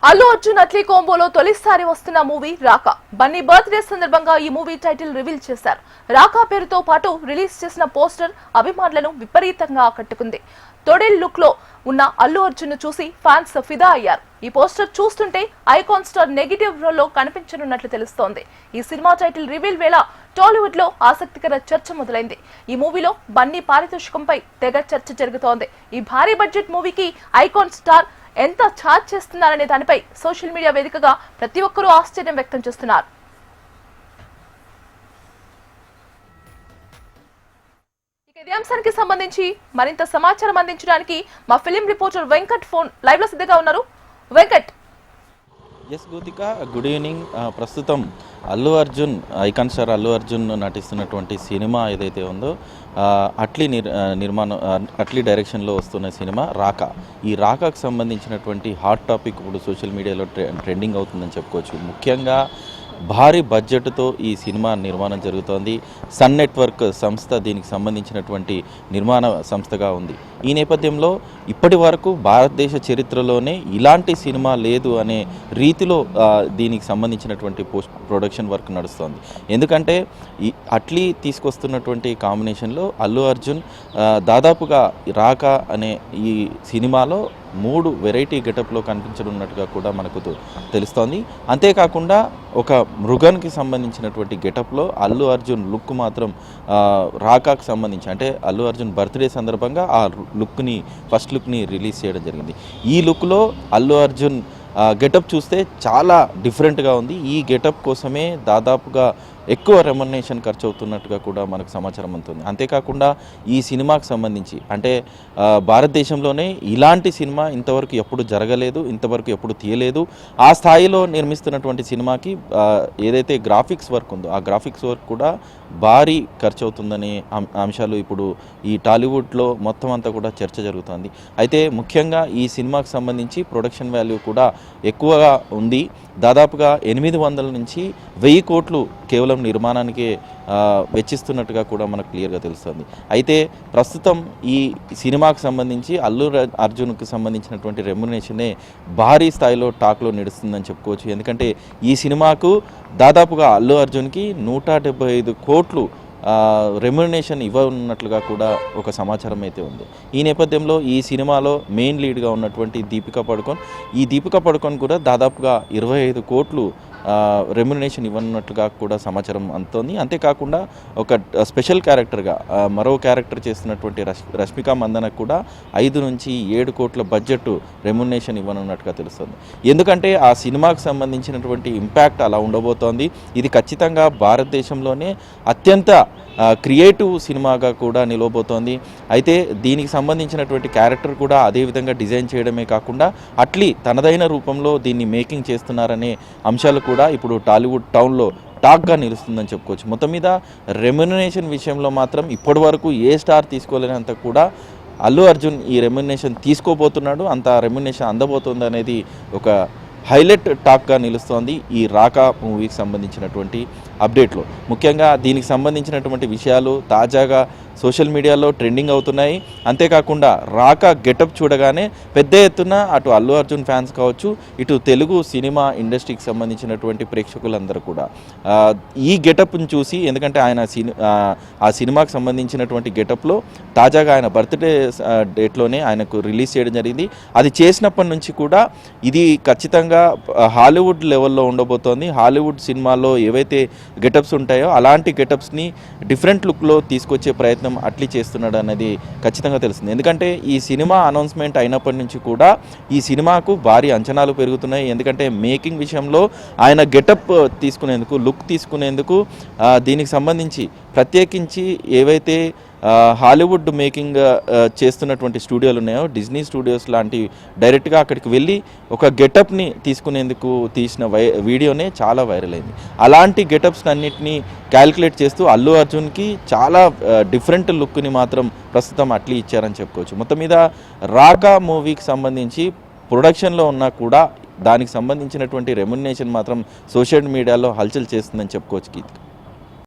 అల్లు అర్జున్ అట్లీ కోంబోలో తొలిసారి వస్తున్న మూవీ రాకా. బన్నీ బర్త్డే సందర్భంగా ఈ మూవీ టైటిల్ రివీల్ చేశారు. రాకా పేరుతో పాటు రిలీజ్ చేసిన పోస్టర్ అభిమానులను విపరీతంగా ఆకట్టుకుంది. తొడేల్ లుక్ లో ఉన్న అల్లు అర్జున్ ను చూసి ఫ్యాన్స్ ఫిదా అయ్యారు. ఈ పోస్టర్ చూస్తుంటే ఐకాన్ స్టార్ నెగటివ్ రోల్ లో కనిపించనున్నట్లు తెలుస్తోంది. ఈ సినిమా టైటిల్ రివీల్ వేళ టాలీవుడ్ లో ఆసక్తికర చర్చ మొదలైంది. ఈ మూవీలో బన్నీ పారితోషికంపై తెగ చర్చ జరుగుతోంది. ఈ భారీ బడ్జెట్ మూవీకి ఐకాన్ స్టార్ ఎంత ఛార్జ్ చేస్తున్నారనే దానిపై సోషల్ మీడియా వేదికగా ప్రతి ఒక్కరూ ఆశ్చర్యం వ్యక్తం చేస్తున్నారు. ఇదే అంశానికి సంబంధించి మరింత సమాచారం అందించడానికి మా film reporter Venkat phone live లో సిద్ధంగా ఉన్నారు. Venkat. Yes Gothika, good evening. ప్రస్తుతం అల్లు అర్జున్, ఐకాన్ స్టార్ అల్లు అర్జున్ నటిస్తున్నటువంటి సినిమా ఏదైతే ఉందో అట్లీ డైరెక్షన్లో వస్తున్న సినిమా రాకా. ఈ రాకాకు సంబంధించినటువంటి హాట్ టాపిక్ ఇప్పుడు సోషల్ మీడియాలో ట్రెండింగ్ అవుతుందని చెప్పుకోవచ్చు. ముఖ్యంగా భారీ బడ్జెట్తో ఈ సినిమా నిర్మాణం జరుగుతోంది. సన్ నెట్వర్క్ సంస్థ దీనికి సంబంధించినటువంటి నిర్మాణ సంస్థగా ఉంది. ఈ నేపథ్యంలో ఇప్పటి వరకు భారతదేశ చరిత్రలోనే ఇలాంటి సినిమా లేదు అనే రీతిలో దీనికి సంబంధించినటువంటి పోస్ట్ ప్రొడక్షన్ వర్క్ నడుస్తోంది. ఎందుకంటే అట్లీ తీసుకొస్తున్నటువంటి కాంబినేషన్లో అల్లు అర్జున్ దాదాపుగా రాకా అనే ఈ సినిమాలో 3 వెరైటీ గెటప్లో కనిపించనున్నట్టుగా కూడా మనకు తెలుస్తోంది. అంతేకాకుండా ఒక మృగానికి సంబంధించినటువంటి గెటప్లో అల్లు అర్జున్ లుక్ మాత్రం రాకాకు సంబంధించి, అంటే అల్లు అర్జున్ బర్త్డే సందర్భంగా ఆ ఫస్ట్ లుక్ని రిలీజ్ చేయడం జరిగింది. ఈ లుక్లో అల్లు అర్జున్ గెటప్ చూస్తే చాలా డిఫరెంట్గా ఉంది. ఈ గెటప్ కోసమే దాదాపుగా ఎక్కువ రెమ్యునరేషన్ ఖర్చు అవుతున్నట్టుగా కూడా మనకు సమాచారం అందుతుంది. అంతేకాకుండా ఈ సినిమాకు సంబంధించి, అంటే భారతదేశంలోనే ఇలాంటి సినిమా ఇంతవరకు ఎప్పుడు జరగలేదు, ఇంతవరకు ఎప్పుడు తీయలేదు. ఆ స్థాయిలో నిర్మిస్తున్నటువంటి సినిమాకి ఏదైతే గ్రాఫిక్స్ వర్క్ ఉందో ఆ గ్రాఫిక్స్ వర్క్ కూడా భారీ ఖర్చు అవుతుందనే అంశాలు ఇప్పుడు ఈ టాలీవుడ్లో మొత్తం అంతా కూడా చర్చ జరుగుతుంది. అయితే ముఖ్యంగా ఈ సినిమాకు సంబంధించి ప్రొడక్షన్ వాల్యూ కూడా ఎక్కువగా ఉంది. దాదాపుగా 800 నుంచి 1000 కోట్లు కేవలం నిర్మాణానికే వెచ్చిస్తున్నట్టుగా కూడా మనకు క్లియర్గా తెలుస్తుంది. అయితే ప్రస్తుతం ఈ సినిమాకు సంబంధించి అల్లు అర్జున్కి సంబంధించినటువంటి రెమ్యునరేషనే భారీ స్థాయిలో టాక్లో నడుస్తుందని చెప్పుకోవచ్చు. ఎందుకంటే ఈ సినిమాకు దాదాపుగా అల్లు అర్జున్కి 175 కోట్లు రెమ్యునరేషన్ ఇవ్వనున్నట్లుగా కూడా ఒక సమాచారం అయితే ఉంది. ఈ నేపథ్యంలో ఈ సినిమాలో మెయిన్ లీడ్గా ఉన్నటువంటి దీపికా పడుకోన్ కూడా దాదాపుగా 25 కోట్లు రెమ్యునరేషన్ ఇవ్వనున్నట్లుగా కూడా సమాచారం అందుతోంది. అంతేకాకుండా ఒక స్పెషల్ క్యారెక్టర్గా మరో క్యారెక్టర్ చేస్తున్నటువంటి రష్మిక మందనకు కూడా 5 నుంచి 7 కోట్ల బడ్జెట్ రెమ్యునరేషన్ ఇవ్వనున్నట్టుగా తెలుస్తుంది. ఎందుకంటే ఆ సినిమాకు సంబంధించినటువంటి ఇంపాక్ట్ అలా ఉండబోతోంది. ఇది ఖచ్చితంగా భారతదేశంలోనే అత్యంత క్రియేటివ్ సినిమాగా కూడా నిలవబోతోంది. అయితే దీనికి సంబంధించినటువంటి క్యారెక్టర్ కూడా అదేవిధంగా డిజైన్ చేయడమే కాకుండా అట్లీ తనదైన రూపంలో దీన్ని మేకింగ్ చేస్తున్నారనే అంశాలు కూడా ఇప్పుడు టాలీవుడ్ టౌన్లో టాక్గా నిలుస్తుందని చెప్పుకోవచ్చు. మొత్తం మీద రెమ్యునరేషన్ విషయంలో మాత్రం ఇప్పటి వరకు ఏ స్టార్ తీసుకోలేనంత కూడా అల్లు అర్జున్ ఈ రెమ్యునరేషన్ తీసుకోబోతున్నాడు. అంత రెమ్యునరేషన్ అందబోతుంది అనేది ఒక హైలైట్ టాక్గా నిలుస్తోంది ఈ రాకా మూవీకి సంబంధించినటువంటి అప్డేట్లో. ముఖ్యంగా దీనికి సంబంధించినటువంటి విషయాలు తాజాగా సోషల్ మీడియాలో ట్రెండింగ్ అవుతున్నాయి. అంతేకాకుండా రాకా గెటప్ చూడగానే పెద్ద ఎత్తున అటు అల్లు అర్జున్ ఫ్యాన్స్ కావచ్చు, ఇటు తెలుగు సినిమా ఇండస్ట్రీకి సంబంధించినటువంటి ప్రేక్షకులందరూ కూడా ఈ గెటప్ని చూసి, ఎందుకంటే ఆయన ఆ సినిమాకి సంబంధించినటువంటి గెటప్లో తాజాగా ఆయన బర్త్డే డేట్లోనే ఆయనకు రిలీజ్ చేయడం జరిగింది. అది చేసినప్పటి నుంచి కూడా ఇది ఖచ్చితంగా హాలీవుడ్ లెవెల్లో ఉండబోతోంది. హాలీవుడ్ సినిమాల్లో ఏవైతే గెటప్స్ ఉంటాయో అలాంటి గెటప్స్ని డిఫరెంట్ లుక్లో తీసుకొచ్చే ప్రయత్నం అట్లీ చేస్తున్నాడు అనేది ఖచ్చితంగా తెలుస్తుంది. ఎందుకంటే ఈ సినిమా అనౌన్స్మెంట్ అయినప్పటి నుంచి కూడా ఈ సినిమాకు భారీ అంచనాలు పెరుగుతున్నాయి. ఎందుకంటే మేకింగ్ విషయంలో ఆయన గెటప్ తీసుకునేందుకు, లుక్ తీసుకునేందుకు దీనికి సంబంధించి ప్రత్యేకించి ఏవైతే హాలీవుడ్ మేకింగ్ చేస్తున్నటువంటి స్టూడియోలు ఉన్నాయో, డిజ్నీ స్టూడియోస్ లాంటి డైరెక్ట్గా అక్కడికి వెళ్ళి ఒక గెటప్ని తీసుకునేందుకు తీసిన వీడియోనే చాలా వైరల్ అయింది. అలాంటి గెటప్స్ అన్నింటినీ క్యాలిక్యులేట్ చేస్తూ అల్లు అర్జున్కి చాలా డిఫరెంట్ లుక్ని మాత్రం ప్రస్తుతం అట్లీ ఇచ్చారని చెప్పుకోవచ్చు. మొత్తం మీద రాకా మూవీకి సంబంధించి ప్రొడక్షన్లో ఉన్నా కూడా దానికి సంబంధించినటువంటి రెమ్యునరేషన్ మాత్రం సోషల్ మీడియాలో హల్చల్ చేస్తుందని చెప్పుకోవచ్చు.